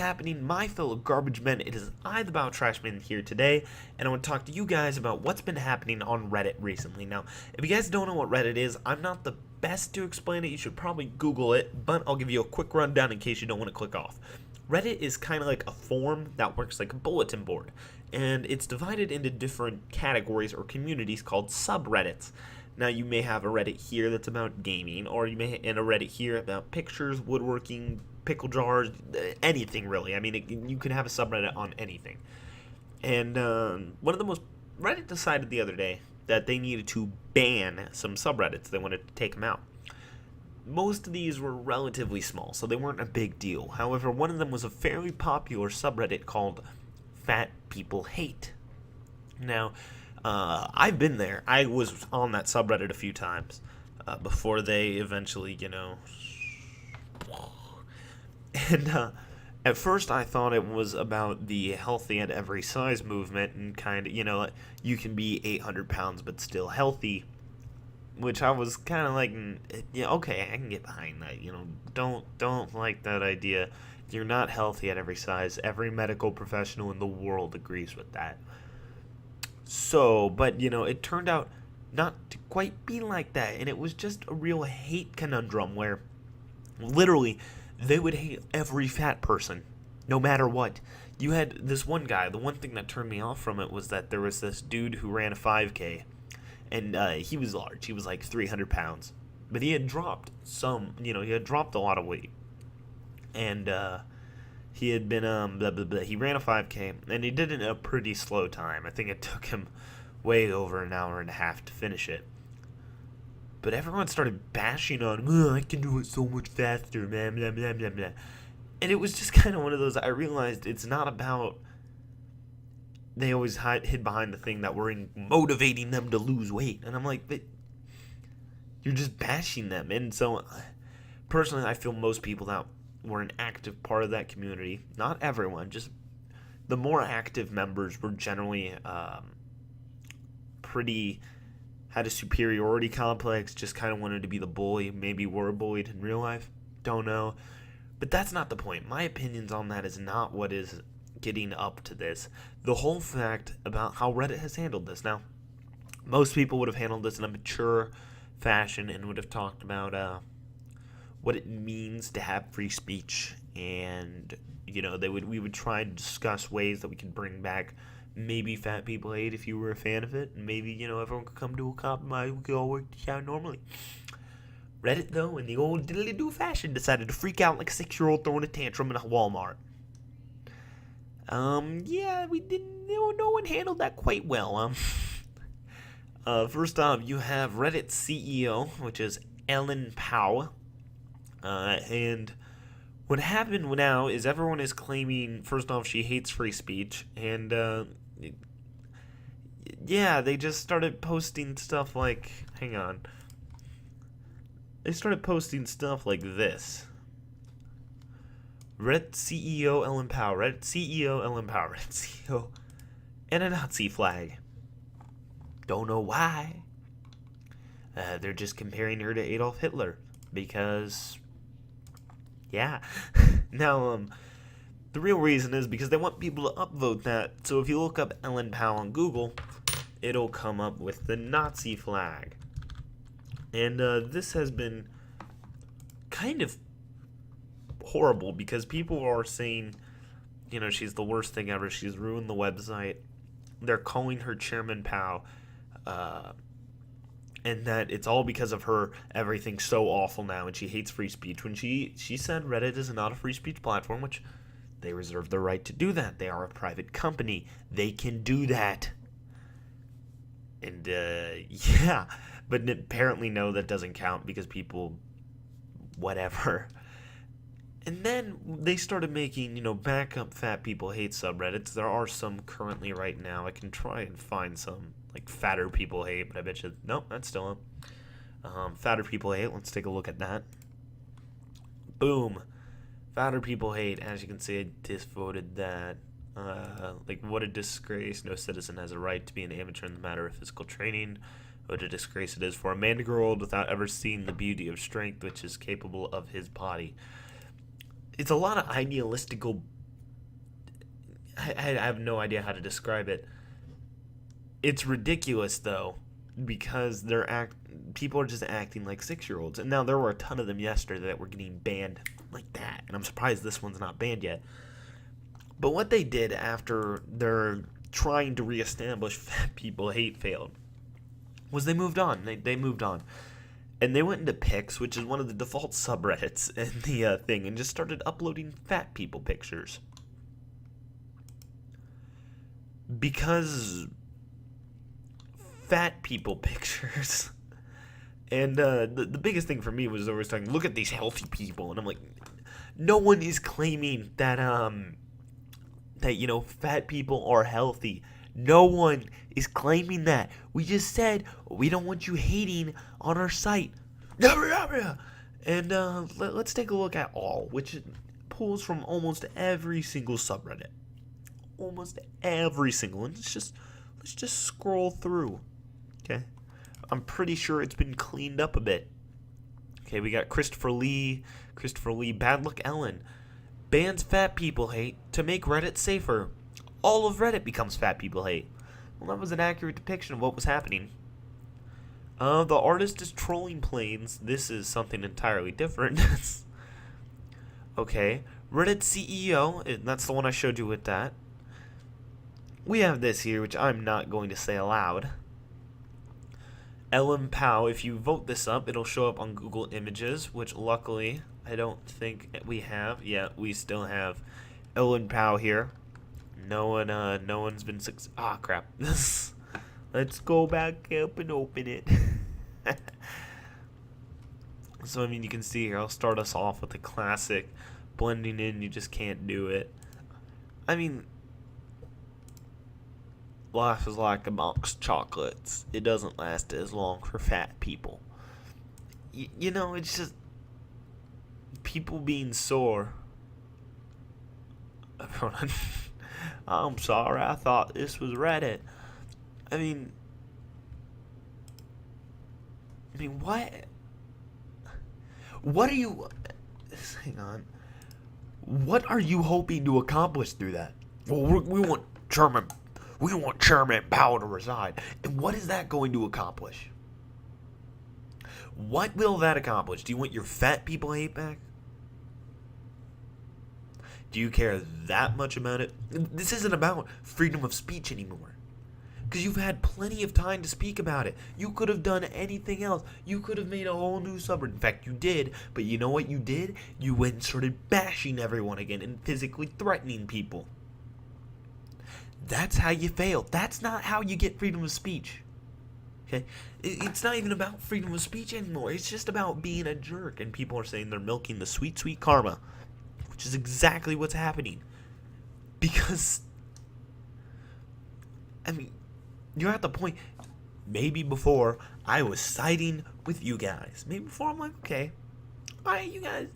happening, my fellow garbage men? It is I, the Bow Trashman, here today, and I want to talk to you guys about what's been happening on Reddit recently. Now, if you guys don't know what Reddit is, I'm not the best to explain it. You should probably Google it, but I'll give you a quick rundown in case you don't want to click off. Reddit is kind of like a forum that works like a bulletin board, and it's divided into different categories or communities called subreddits. Now, you may have a Reddit here that's about gaming, or you may have a Reddit here about pictures, woodworking, pickle jars, anything really. I mean, you can have a subreddit on anything. And Reddit decided the other day that they needed to ban some subreddits. They wanted to take them out. Most of these were relatively small, so they weren't a big deal. However, one of them was a fairly popular subreddit called Fat People Hate. Now, I've been there. I was on that subreddit a few times before they eventually, And at first I thought it was about the healthy at every size movement and kind of, you can be 800 pounds but still healthy, which I was kind of like, yeah, okay, I can get behind that. Don't like that idea. You're not healthy at every size. Every medical professional in the world agrees with that. So, but, it turned out not to quite be like that, and it was just a real hate conundrum where literally they would hate every fat person, no matter what. You had this one guy. The one thing that turned me off from it was that there was this dude who ran a 5K, and he was large. He was like 300 pounds, but he had dropped he had dropped a lot of weight, and he had been blah blah blah. He ran a 5K, and he did it in a pretty slow time. I think it took him way over an hour and a half to finish it. But everyone started bashing on him. Oh, I can do it so much faster, blah, blah, blah, blah, blah. And it was just kind of one of those, I realized it's not about, they always hid behind the thing that we're motivating them to lose weight. And I'm like, but you're just bashing them. And so, personally, I feel most people that were an active part of that community, not everyone, just the more active members were generally had a superiority complex, just kind of wanted to be the bully, maybe were bullied in real life, don't know. But that's not the point. My opinions on that is not what is getting up to this. The whole fact about how Reddit has handled this. Now, most people would have handled this in a mature fashion and would have talked about what it means to have free speech, and we would try and discuss ways that we could bring back maybe Fat People Hate if you were a fan of it. And maybe, everyone could come to a compromise. We could all work this out normally. Reddit, though, in the old diddly-do fashion, decided to freak out like a 6-year-old throwing a tantrum in a Walmart. Yeah, we didn't. No one handled that quite well. First off, you have Reddit CEO, which is Ellen Pao. And what happened now is everyone is claiming, first off, she hates free speech, and yeah, they just started posting stuff like, hang on. They started posting stuff like this. Reddit CEO Ellen Pao, Reddit CEO Ellen Pao, Reddit CEO, and a Nazi flag. Don't know why. They're just comparing her to Adolf Hitler, because, yeah. Now, the real reason is because they want people to upvote that. So if you look up Ellen Pao on Google, it'll come up with the Nazi flag. And this has been kind of horrible because people are saying, she's the worst thing ever. She's ruined the website. They're calling her Chairman Pao. And that it's all because of her, everything's so awful now, and she hates free speech. When she said Reddit is not a free speech platform, which they reserve the right to do that. They are a private company. They can do that. And, yeah. But apparently, no, that doesn't count because people, whatever. And then they started making, backup Fat People Hate subreddits. There are some currently right now. I can try and find some, like Fatter People Hate, but I bet you, nope, that's still up. Fatter People Hate, let's take a look at that. Boom. Fatter People Hate, as you can see, I disvoted that. What a disgrace. No citizen has a right to be an amateur in the matter of physical training. What a disgrace it is for a man to grow old without ever seeing the beauty of strength which is capable of his body. It's a lot of idealistical I have no idea how to describe it. It's ridiculous though, because people are just acting like 6-year-olds. And now there were a ton of them yesterday that were getting banned like that, and I'm surprised this one's not banned yet. But what they did after their trying to reestablish fat people hate failed was they moved on. They moved on. And they went into Pics, which is one of the default subreddits in the thing, and just started uploading fat people pictures. Because fat people pictures. And the biggest thing for me was always saying, look at these healthy people. And I'm like, no one is claiming that fat people are healthy. No one is claiming that. We just said we don't want you hating on our site. And let's take a look at all, which pulls from almost every single subreddit. Almost every single. And let's just scroll through. Okay. I'm pretty sure it's been cleaned up a bit. Okay, we got Christopher Lee, Bad Luck Ellen. Bans fat people hate to make Reddit safer. All of Reddit becomes fat people hate. Well, that was an accurate depiction of what was happening. The artist is trolling planes. This is something entirely different. Okay. Reddit CEO, that's the one I showed you with that. We have this here, which I'm not going to say aloud. Ellen Pao, if you vote this up, it'll show up on Google Images, which luckily I don't think we have. Yeah, we still have Ellen Pao here. No one's been crap. Let's go back up and open it. So, I mean, you can see here, I'll start us off with the classic blending in, you just can't do it. I mean, life is like a box of chocolates. It doesn't last as long for fat people. It's just people being sore. I'm sorry, I thought this was Reddit. I mean, what? What are you... Hang on. What are you hoping to accomplish through that? Well, we want Chairman Powell to resign. And what is that going to accomplish? What will that accomplish? Do you want your fat people hate back? Do you care that much about it? This isn't about freedom of speech anymore. Because you've had plenty of time to speak about it. You could have done anything else. You could have made a whole new subreddit. In fact, you did. But you know what you did? You went and started bashing everyone again and physically threatening people. That's how you fail. That's not how you get freedom of speech. Okay? It's not even about freedom of speech anymore. It's just about being a jerk. And people are saying they're milking the sweet, sweet karma. Which is exactly what's happening. Because, I mean, you're at the point, maybe before I was siding with you guys. Maybe before I'm like, okay, you guys,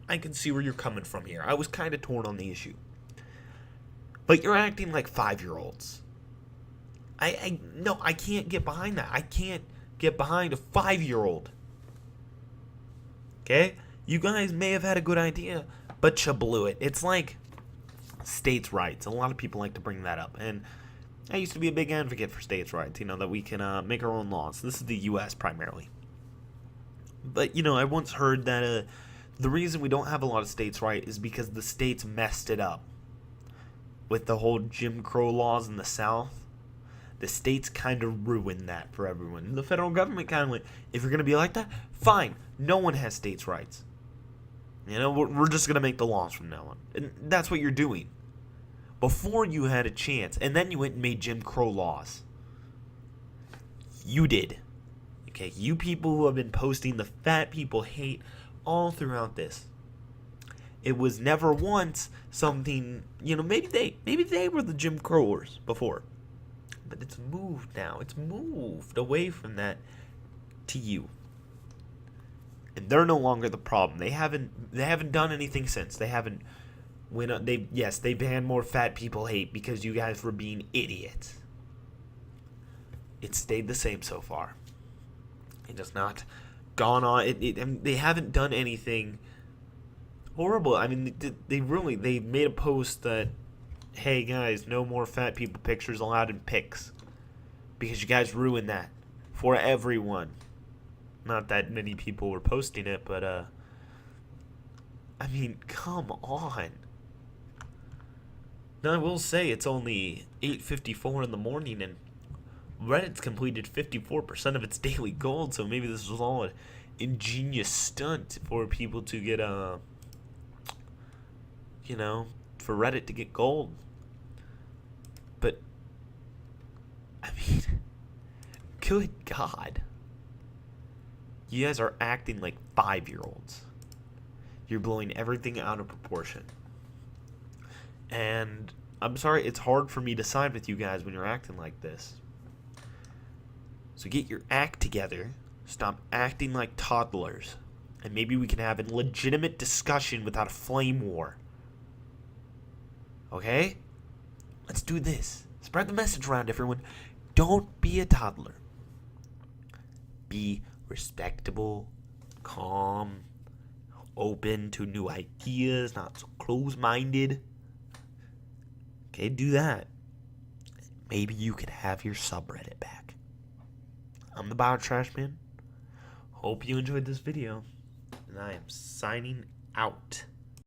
I can see where you're coming from here. I was kind of torn on the issue. But you're acting like 5-year-olds. No, I can't get behind that. I can't get behind a 5-year-old. Okay? You guys may have had a good idea, but you blew it. It's like states' rights. A lot of people like to bring that up. And I used to be a big advocate for states' rights, that we can make our own laws. This is the U.S. primarily. But, I once heard that the reason we don't have a lot of states' rights is because the states messed it up. With the whole Jim Crow laws in the South, the states kind of ruined that for everyone. And the federal government kind of went, if you're going to be like that, fine. No one has states' rights. We're just going to make the laws from now on. And that's what you're doing. Before you had a chance, and then you went and made Jim Crow laws. You did. Okay, you people who have been posting the fat people hate all throughout this. It was never once something, maybe they were the Jim Crowers before. But it's moved now. It's moved away from that to you. And they're no longer the problem. They haven't done anything since. They haven't they banned more fat people hate because you guys were being idiots. It stayed the same so far. It has not gone on. They haven't done anything horrible. I mean, they made a post that hey guys, no more fat people pictures allowed in pics. Because you guys ruined that for everyone. Not that many people were posting it, but I mean, come on. Now I will say it's only 8:54 in the morning and Reddit's completed 54% of its daily gold, so maybe this was all an ingenious stunt for people to get for Reddit to get gold. But I mean, good God. You guys are acting like 5-year-olds. You're blowing everything out of proportion. And I'm sorry, it's hard for me to side with you guys when you're acting like this. So get your act together, stop acting like toddlers, and maybe we can have a legitimate discussion without a flame war. Okay? Let's do this. Spread the message around, everyone. Don't be a toddler. Be respectable, calm, open to new ideas, not so close-minded. Okay, do that. Maybe you could have your subreddit back. I'm the Biotrash Man. Hope you enjoyed this video, and I am signing out.